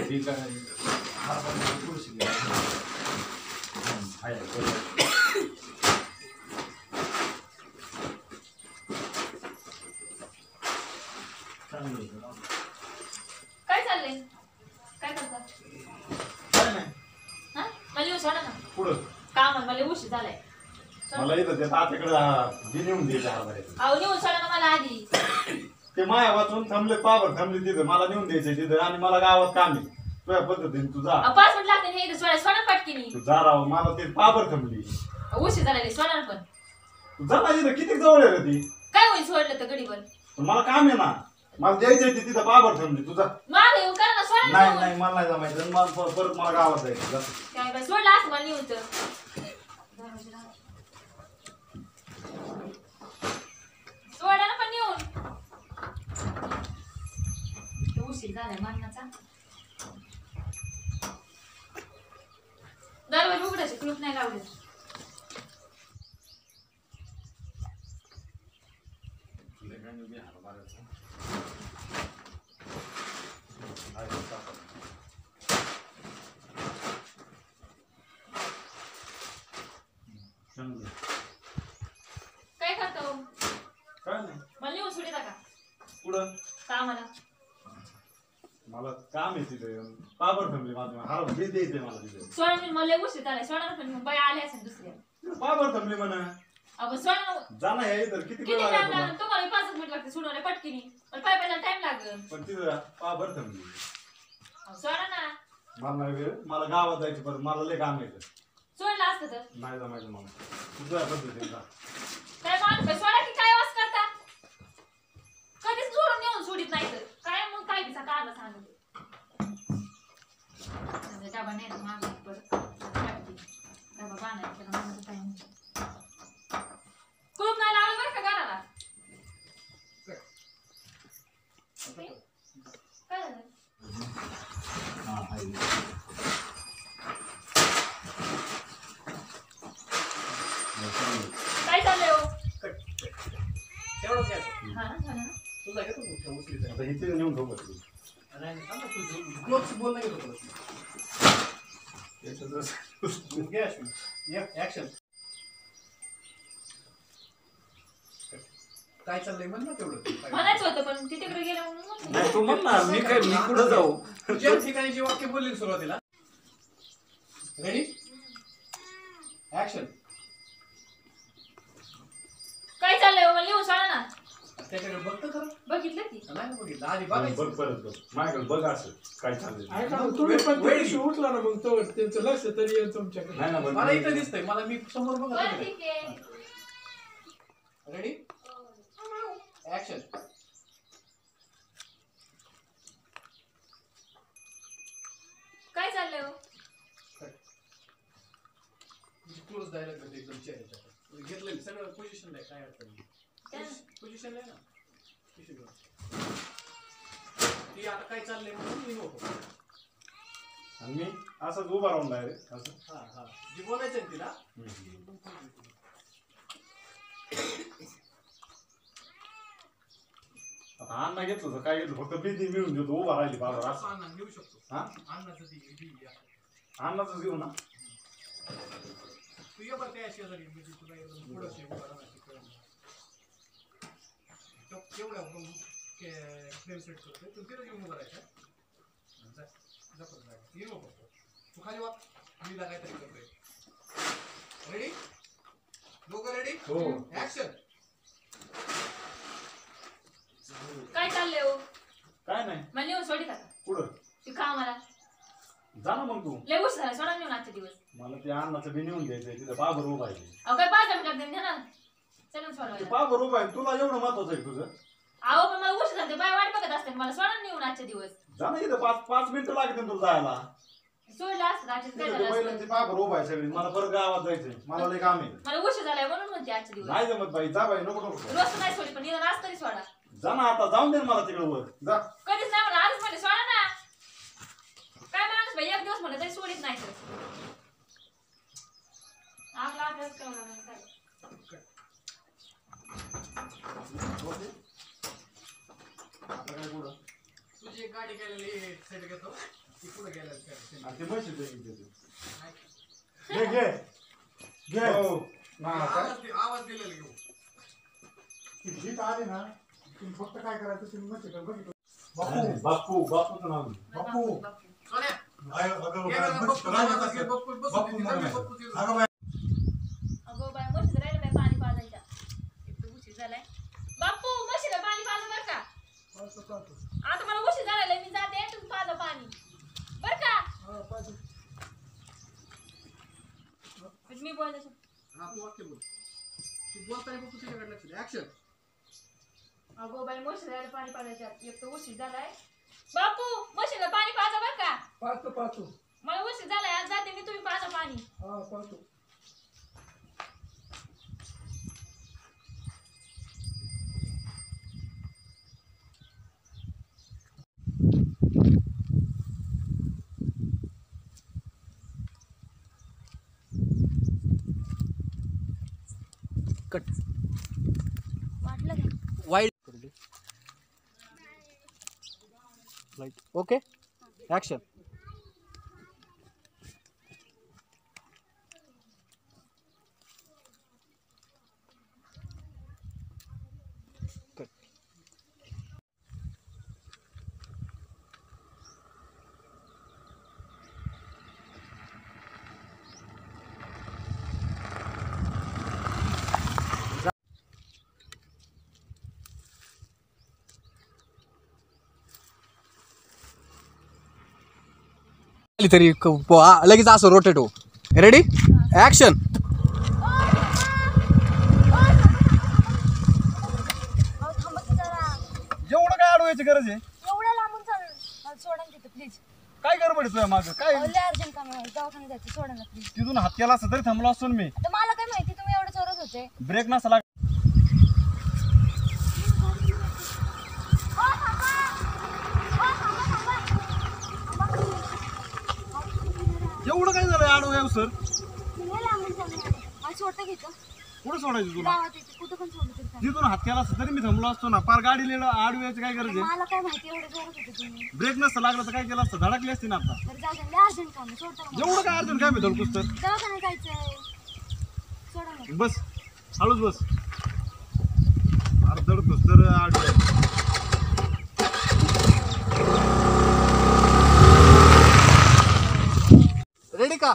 ही काय हरभऱ्याची थोडीशी घे. आहे काय चाललंय? काय करता? काय नाही हा मला येऊ सोडा ना. पुढं काम आहे मला उशीर झालाय. मला येतं ते तात्याकडे बी नेऊन द्यायचे हरभऱ्याचे. अहो नेऊन सोडा ना मला आधी. ते माया वाचून थांबले पाबर थांबले तिथं मला नेऊन द्यायचे तिथं आणि मला गावात काम आहे तुझ्या पद्धतीने तू जा. 5 मिनिट लागते हे सोडा सोडा पटकीनी. तू जा राव मला ते पाबर थांबली उशीर झालाय सोडा ना पण. तू जा ना तिथं किती जवळ आहे रे ती. काय होईल सोडलं तर गडीवर. मला काम आहे ना मला द्यायचंय ते तिथं पाबर थांबली तुझा. मागे येऊ करा ना सोडा. नाही नाही मला नाही जमायचं मला परत मला गावात जायचं जा. काय बाय सोडला असं मला नेऊन तर. सोडा ना पण नेऊन. उशीर झालाय मरणाचा. दरवाजा उघडायचे कुलूप नाही लावले. काय करतो? काय नाही मला नेऊन सोडी टाका. पुढं कामाला. मला काम आहे तिथे पाबर थांबली माझं हर बी द्यायचंय मला तिथे. सोडा मी मला उशीर झालाय सोडा ना पण बाई आले असेल दुसऱ्या. पाबर थांबली म्हणा अगं सोडा जाणं हे इथं किती किती वेळ टाइम लागला लागेल तुम्हाला 5 मिनिट लागते सोडवायला पटकीनी. पण पाय पायला टाइम लागेल. पण तिथं पाबर थांबली. सोडा ना. मला नाही वेळ मला गावात जायचं परत मला लय काम आहे सोडलं असतं तर. नाही जमायचं मला तुझ्या पद्धतीने जा. काय माणूस सोडा की काय वास करता. कधीच जोडून येऊन सोडित नाही तर काय मग काय तिचा कारण सांगते. डबा नाही तर मागे परत डबा बांधायचा माझं काय नाही. कुलूप नाही लावलं बरं का घराला. काय झालं? काय चाललंय हो? तेवढंच घ्यायचं. हा ना झालं ना. तुला घेतो मोठ्या उचलीचा. आता इथे नेऊन ठेवू तू. नाही सांग ना तू क्लोज बोल नाही घेतो ऍक्शन. काय चाललंय म्हण ना तेवढं. म्हणायचं होतं पण ती तिकडे गेलं म्हणून म्हणलं. नाही तू म्हणणार मी काय मी कुठं जाऊ. तुझ्या ठिकाणी जे वाक्य बोलली सुरुवातीला. Ready action. काय चाललंय हो? मला लिहून सोडा ना. त्याच्याकडे बघतं खरं. बघितलं ती. नाही बघितलं आधी बघ बघायचं. परत बघ माझ्याकडे बघ असं काय चाललंय. तुम्ही पण थोडीशी उठला ना मग तो त्यांचं लक्ष तरी येईल तुमच्याकडे. नाही ना मला इथं दिसतंय मला मी समोर बरं बघत ठीक आहे. Ready action. काय चाललंय हो? क्लोज डायलॉग मध्ये एकदम चेहऱ्याच्या घेतलं मी सगळं पोझिशन आहे काय अडचण नाही. पोझिशन आहे ना ती आता काय चाललंय म्हणून मी नको. आणि मी असंच उभा राहून डायरेक्ट असं. हा हा जे बोलायचं आहे तिला आता अण्णा घेतलं तर काय घेतलं फक्त बिंदी मिळून देतो उभा राहिली बाबा असं. अण्णा घेऊ शकतो. हा अण्णाचं ती अण्णाच घेऊ ना. तू ये बरं त्या शेजारी मी तुला एकदम थोडंसं उभा राहण्याची कळलं. केवढ्या फ्रेम सेट करतोय तू तिला घेऊन उभं राहायचं. ये नको तू खाली वा मी काहीतरी करतोय. रेडी दोघं रेडी हो ऍक्शन. काय चाललंय हो? काय नाही मला लिहून सोडी टाका. पुढं ती कामाला. जा ना मग तू. लय उशीर झाला सोडा नेऊन आजचे दिवस. मला ते अण्णाचं बी नेऊन द्यायचंय तिथं पाबर उभा आहे. अहो काय 5 मिनिट लागते ना. चला ते सोडवायला. पाबर उभा आहे तुला एवढं महत्वाचं आहे तुझं. अहो पण मला उशीर झाला बाय वाट बघत असते मला सोडा नेऊन आजचे दिवस. जा ना इथं 5 मिनिटं लागतील तुला जायला. सोडलं असतं आजचे काय झालं पहिल्यांची असतं. पाबर उभा आहे सगळी मला परत गावात जायचंय मला लय काम आहे. मला उशीर झालाय म्हणून म्हणते आजचे दिवस. नाही जमत बाई जा बाई नको नको रोज नाही सोडी पण निदान आज तरी सोडा. जा ना आता जाऊन दे ना मला तिकडे वर जा. कधीच नाही म्हणा आजच मध्ये सोडा ना. काय माणूस बाई एक दिवस म्हणलं तरी सोडीत नाही तर. आपला अभ्यास करावा लागेल काय. आता काय पुढं तुझी एक गाडी केलेली सेट घेतो ती पुढे गेल्या काय आणि ते म्हशी देईन घे घे घे आवाज दिलेला घेऊ जीत आली ना तुम्ही फक्त काय करायचं तुम्ही म्हशीकडे बघितलं बापू बापूचं नाव बापू सोन्या अगं बाय म्हशीला राहिलं बाय पाणी पाजायच्या एक तर उशीर झालाय बापू म्हशीला पाणी पाजा बर का आता मला उशीर झालेला मी जाते तुम्ही पाजा पाणी बर का मी बोलायचं हा तू वाक्य बोल ती बोलताना बघ तुझ्याकडे लक्ष दे ऍक्शन अगो बाई म्हशीला पाणी पाजायचं एक तर उशीर झालाय बापू म्हशीला पाणी पाजा बर का पाहतो मला उशीर झालाय आज जाते मी तुम्ही पाजा पाणी हा पाहतो कट वाटलं का wide light okay action cut तरी लगेच असं रोटेट हो रेडी ॲक्शन एवढं काय अडवायची गरज आहे एवढ्या लांबून चालू सोडा ना तिथं प्लीज काय गडबड आहे तुझ्या मागं काय लय अर्जंट काम आहे दवाखान्यात जायचं सोडा ना प्लीज तिथून हात केला असता तरी थांबलो असतो ना मी आता मला काय माहिती तुम्ही एवढे चोरत होते ब्रेक नसला एवढं काय झालं अडवाय सर लय लांबून चालू मला सोडता घेतो कुठं सोडायचं तुला गावात येते कुठं पण सोडलं तरी चालेल. तिथून हात केला असता तरी मी थांबलो असतो ना पार गाडी आडवायची काय गरज आहे मला काय माहिती एवढे चोरत होते तुम्ही ब्रेक नसता लागला तर काय केलं असतं धडकली असती ना आता बरं जाऊ द्या लय अर्जंट काम आहे सोडता का मला? एवढं काय अर्जंट काय मी धडकूस तर दवाखान्यात जायचंय सोडा ना बस हळूच बस अर्धडतोस तर आडवाय रेडी का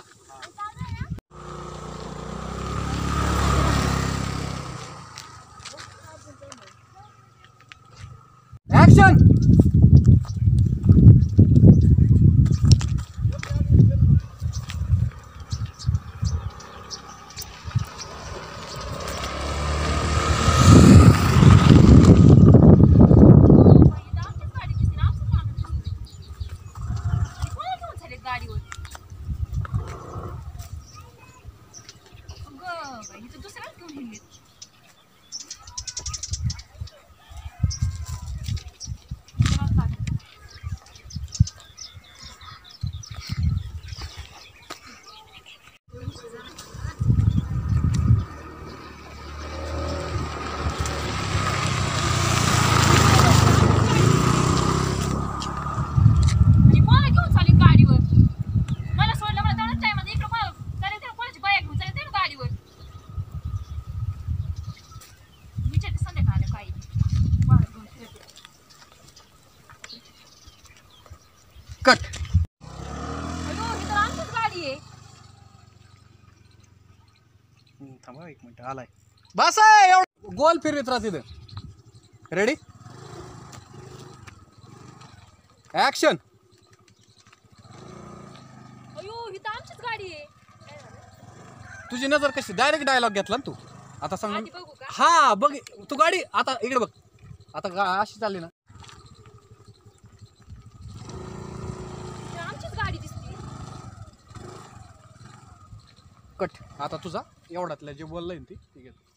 ॲक्शन गाडीवर इथं दुसऱ्याच घेऊन हिंडलीत कट थांबा एक मिनिट आलाय बस आहे एवढं गोल फिरवीत राहा तिथं रेडी ॲक्शन अयो ही तर आमचीच गाडी आहे तुझी नजर कशी डायरेक्ट डायलॉग घेतला ना तू आता सांग आधी बघू का हा बघ तू गाडी आता इकडे बघ आता अशी चालली ना ही आमचीच गाडी दिसते कट आता तुझा एवढ्यातल्या जे बोललंय ना ती ठीक आहे